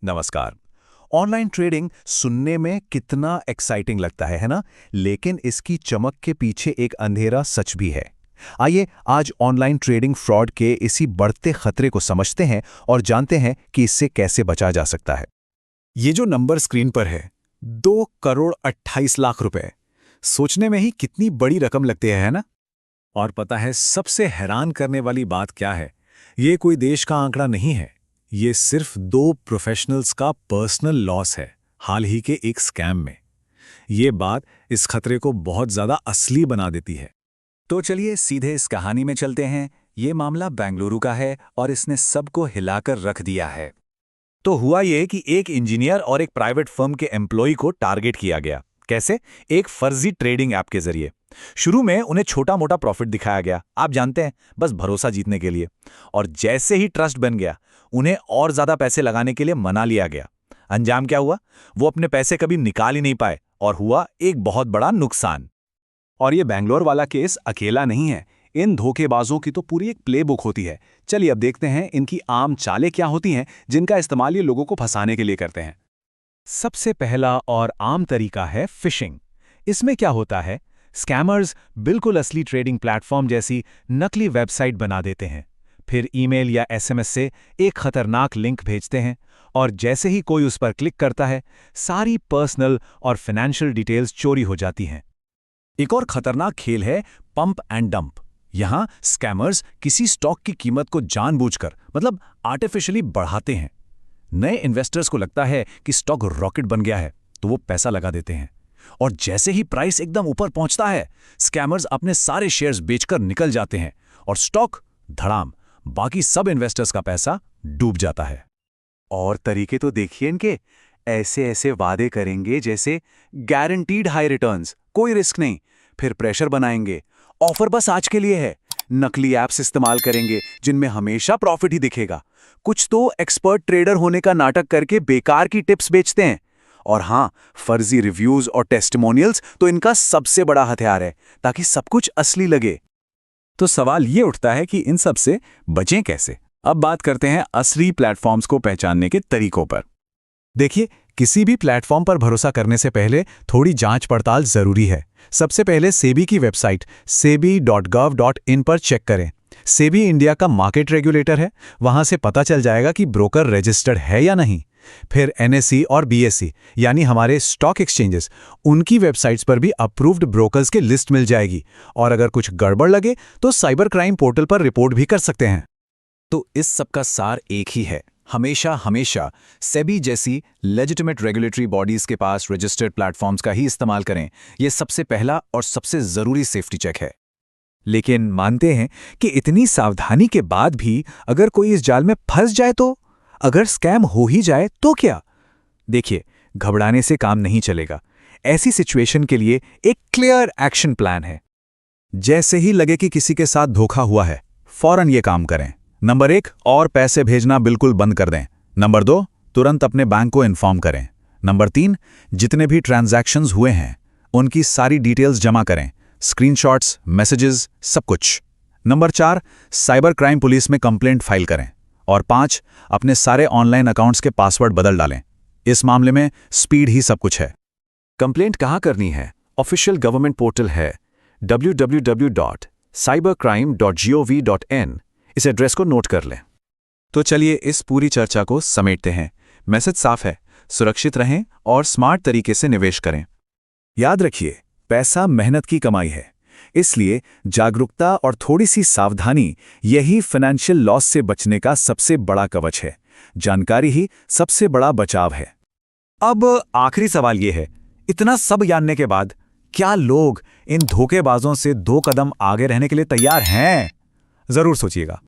नमस्कार। Online trading सुनने में कितना एक्साइटिंग लगता है ना? लेकिन इसकी चमक के पीछे एक अंधेरा सच भी है। आइए आज ऑनलाइन ट्रेडिंग फ्रॉड के इसी बढ़ते खतरे को समझते हैं और जानते हैं कि इससे कैसे बचा जा सकता है। ये जो नंबर स्क्रीन पर है, 2 करोड़ 28 लाख रुपए, सोचने में ही कितनी बड़ी रकम लगती है ना? और पता है सबसे हैरान करने वाली बात क्या है? ये कोई देश का आंकड़ा नहीं है, ये सिर्फ 2 प्रोफेशनल्स का पर्सनल लॉस है, हाल ही के एक स्कैम में। ये बात इस खतरे को बहुत ज्यादा असली बना देती है। तो चलिए सीधे इस कहानी में चलते हैं। ये मामला बेंगलुरु का है और इसने सबको हिलाकर रख दिया है। तो हुआ ये कि एक इंजीनियर और एक प्राइवेट फर्म के एम्प्लॉय को टारगेट किया गया। कैसे? एक फर्जी ट्रेडिंग ऐप के जरिए। शुरू में उन्हें छोटा मोटा प्रॉफिट दिखाया गया, आप जानते हैं, बस भरोसा जीतने के लिए। और जैसे ही ट्रस्ट बन गया, उन्हें और ज्यादा पैसे लगाने के लिए मना लिया गया। अंजाम क्या हुआ? वो अपने पैसे कभी निकाल ही नहीं पाए और हुआ एक बहुत बड़ा नुकसान। और ये बैंगलोर वाला केस अकेला नहीं है। इन धोखेबाजों की तो पूरी एक प्लेबुक होती है। चलिए अब देखते हैं इनकी आम चालें क्या होती हैं जिनका इस्तेमाल ये लोगों को फंसाने के लिए करते हैं। सबसे पहला और आम तरीका है फिशिंग। इसमें क्या होता है? स्कैमर्स बिल्कुल असली ट्रेडिंग प्लेटफॉर्म जैसी नकली वेबसाइट बना देते हैं, फिर ईमेल या एसएमएस से एक खतरनाक लिंक भेजते हैं और जैसे ही कोई उस पर क्लिक करता है, सारी पर्सनल और फाइनेंशियल डिटेल्स चोरी हो जाती हैं। एक और खतरनाक खेल है पंप एंड डंप। यहां स्कैमर्स किसी स्टॉक की कीमत को जानबूझकर, मतलब आर्टिफिशियली बढ़ाते हैं। नए इन्वेस्टर्स को लगता है कि स्टॉक रॉकेट बन गया है, तो वो पैसा लगा देते हैं। और जैसे ही प्राइस एकदम ऊपर पहुंचता है, स्कैमर्स अपने सारे शेयर्स बेचकर निकल जाते हैं और स्टॉक धड़ाम, बाकी सब इन्वेस्टर्स का पैसा डूब जाता है। और तरीके तो देखिए इनके, ऐसे ऐसे वादे करेंगे जैसे गारंटीड हाई रिटर्न्स, कोई रिस्क नहीं, फिर प्रेशर बनाएंगे, ऑफर बस आज के लिए है। नकली ऐप्स इस्तेमाल करेंगे जिनमें हमेशा प्रॉफिट ही दिखेगा। कुछ तो एक्सपर्ट ट्रेडर होने का नाटक करके बेकार की टिप्स बेचते हैं। और हाँ, फर्जी रिव्यूज और टेस्टिमोनियल्स तो इनका सबसे बड़ा हथियार है, ताकि सब कुछ असली लगे। तो सवाल ये उठता है कि इन सब से बचें कैसे? अब बात करते हैं असली प्लेटफॉर्म्स को पहचानने के तरीकों पर। देखिए, किसी भी प्लेटफॉर्म पर भरोसा करने से पहले थोड़ी जांच पड़ताल जरूरी है। सबसे पहले सेबी की वेबसाइट sebi.gov.in पर चेक करें। सेबी इंडिया का मार्केट रेगुलेटर है, वहां से पता चल जाएगा कि ब्रोकर रजिस्टर्ड है या नहीं। फिर एनएसई और बीएसई यानी हमारे स्टॉक एक्सचेंजेस, उनकी वेबसाइट्स पर भी अप्रूव्ड ब्रोकर्स की लिस्ट मिल जाएगी। और अगर कुछ गड़बड़ लगे तो साइबर क्राइम पोर्टल पर रिपोर्ट भी कर सकते हैं। तो इस सब का सार एक ही है, हमेशा सेबी जैसी लेजिटिमेट रेगुलेटरी बॉडीज के पास रजिस्टर्ड प्लेटफॉर्म्स का ही इस्तेमाल करें। यह सबसे पहला और सबसे जरूरी सेफ्टी चेक है। लेकिन मानते हैं कि इतनी सावधानी के बाद भी अगर कोई इस जाल में फंस जाए तो, अगर स्कैम हो ही जाए तो क्या? देखिए, घबराने से काम नहीं चलेगा। ऐसी सिचुएशन के लिए एक क्लियर एक्शन प्लान है। जैसे ही लगे कि किसी के साथ धोखा हुआ है, फौरन ये काम करें। नंबर 1, और पैसे भेजना बिल्कुल बंद कर दें। नंबर 2, तुरंत अपने बैंक को इन्फॉर्म करें। नंबर 3, जितने भी ट्रांजैक्शंस हुए हैं उनकी सारी डिटेल्स जमा करें, स्क्रीनशॉट्स, मैसेजेस, सब कुछ। नंबर 4, साइबर क्राइम पुलिस में कंप्लेंट फाइल करें। और 5, अपने सारे ऑनलाइन अकाउंट्स के पासवर्ड बदल डालें। इस मामले में स्पीड ही सब कुछ है। कंप्लेंट कहाँ करनी है? ऑफिशियल गवर्नमेंट पोर्टल है www.cybercrime.gov.in। इस एड्रेस को नोट कर लें। तो चलिए इस पूरी चर्चा को समेटते हैं। मैसेज साफ है, सुरक्षित रहें और स्मार्ट तरीके से निवेश करें। याद रखिए, पैसा मेहनत की कमाई है, इसलिए जागरूकता और थोड़ी सी सावधानी, यही फाइनेंशियल लॉस से बचने का सबसे बड़ा कवच है। जानकारी ही सबसे बड़ा बचाव है। अब आखिरी सवाल यह है, इतना सब जानने के बाद क्या लोग इन धोखेबाजों से 2 कदम आगे रहने के लिए तैयार हैं? जरूर सोचिएगा।